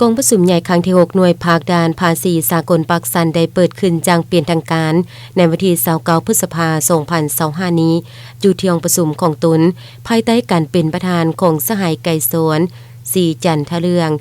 กองประชุมใหญ่ครั้งที่6หน่วยภาคด่านภาษีสากลปักสันได้เปิดขึ้นอย่างเป็นทางการในวันที่29พฤษภาคม2025นี้อยู่ที่ห้องประชุมของตนภายใต้การเป็นประธานของสหายไก่สวนสีจันทเรือง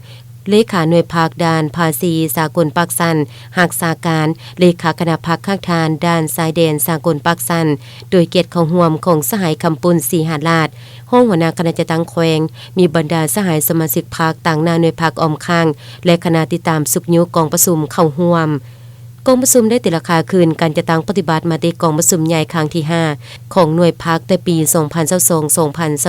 เลขาหน่วยภาคด่านภาษีสากลปักสันหักษาการเลขาคณะพักข้างทานด้านสายแดนสากลปักสันโดยเกียรติของห่วมของสหายคำปุนสีหาลาดห้องหัวหน้าคณะจัดตั้งแขวงมีบรรดาสหายสมาชิกพรรคต่างหน้าหน่วยภาคอมข้างและคณะติดตามสุขยุกองประชุมเข้าร่วมกองประชุมได้ติราคาคืนการจะตั้งปฏิบัติมาติกองประชุมใหญ่ครั้งที่5ของหน่วยพักแต่ปี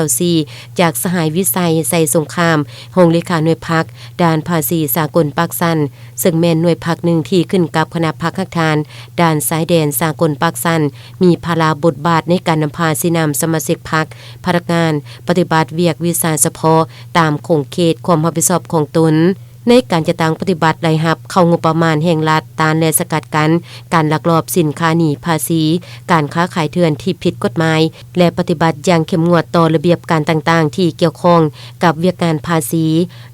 2022-2024จากสหายวิสัยใส่สงครามห้องเลขาหน่วยพักด้านภาษีสากลปักสันซึ่งแม่นหน่วยพักหนึ่งที่ขึ้นกับคณะพักข้างทานด้านสายแดนสากลปักสันมีภาระบทบาทในการนำพาสินำสมาชิกพักพนักงานปฏิบัติเวียกวิสาเฉพาะตามโครงเขตความรับผิดชอบของตนในการจะตั้งปฏิบัติรายรับเข้างบประมาณแห่งรัฐต้านและสกัดกั้นการลักลอบสินค้าหนีภาษีการค้าขายเถื่อนที่ผิดกฎหมายและปฏิบัติอย่างเข้มงวดต่อระเบียบการต่างๆที่เกี่ยวข้องกับเวียกงานภาษี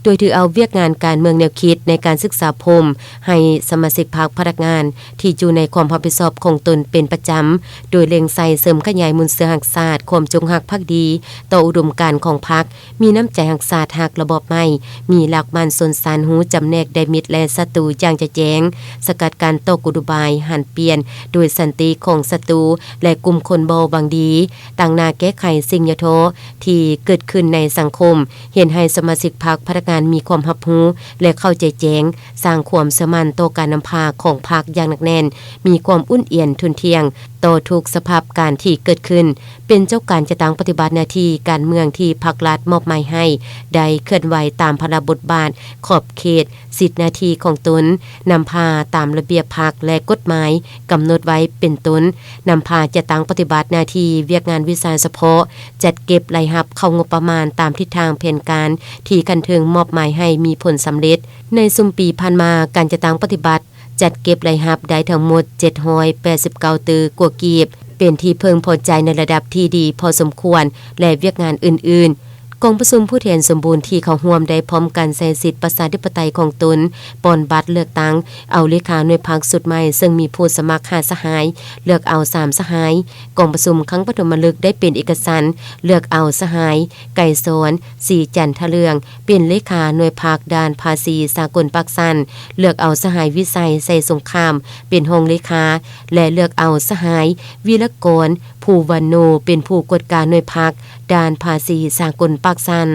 โดยถือเอาเวียกงานการเมืองแนวคิดในการศึกษาพรมให้สมาชิกพรรคพนักงานที่อยู่ในความรับผิดชอบของตนเป็นประจำโดยเล็งใส่เสริมขยายมูลเสือหักศาสตร์ความจงรักภักดีต่ออุดมการณ์ของพรรคมีน้ำใจหักศาสตร์หักระบอบใหม่มีหลักมั่นสนสารหูจำแนกได้มิตรและศัตรูอย่างจะแจ้งสกัดการตกอุดบายหันเปลี่ยนโดยสันติของศัตรูและกลุ่มคนเบาบางดีต่างหน้าแก้ไขสิ่งยโทที่เกิดขึ้นในสังคมเห็นให้สมาชิกพรรคพนักงานมีความรับรู้และเข้าใจแจ้งสร้างความสมานต่อการนำพาของพรรคอย่างหนักแน่นมีความอุ่นเอียนทุนเทียงต่อทุกสภาพการที่เกิดขึ้นเป็นเจ้าการจะตั้งปฏิบัติหน้าที่การเมืองที่พรรครัฐมอบหมายให้ได้เคลื่อนไหวตามพระบทบาทขอบเขตสิทธิหน้าที่ของตนนำพาตามระเบียบพรรคและกฎหมายกำหนดไว้เป็นต้นนำพาจะตั้งปฏิบัติหน้าที่เวียกงานวิสาเฉพาะจัดเก็บรายรับเข้างบประมาณตามทิศทางแผนการที่คันเทิงมอบหมายให้มีผลสำเร็จในซุมปีผ่านมาการจะตั้งปฏิบัติจัดเก็บรายรับได้ทั้งหมด789ตือกว่ากีบเป็นที่เพิ่งพอใจในระดับที่ดีพอสมควรและเวียกงานอื่นๆกองประชุมผู้แทนสมบูรณ์ที่เขาร่วมได้พร้อมกันใช้สิทธิประชาธิปไตยของตนปอนบัตรเลือกตั้งเอาเลขาหน่วยพรรคสุดใหม่ซึ่งมีผู้สมัคร5สหายเลือกเอา3สหายกองประชุมครั้งปฐมฤกษ์ได้เป็นเอกสารเลือกเอาสหายไก่สอนสีจันทเรืองเป็นเลขาหน่วยพรรคด้านภาษีสากลปักสันเลือกเอาสหายวิสัยใส่สงครามเป็นรองเลขาและเลือกเอาสหายวีรกรภูวรรณโนเป็นผู้กวดการหน่วยพรรคด้านภาษีสากลปักสัน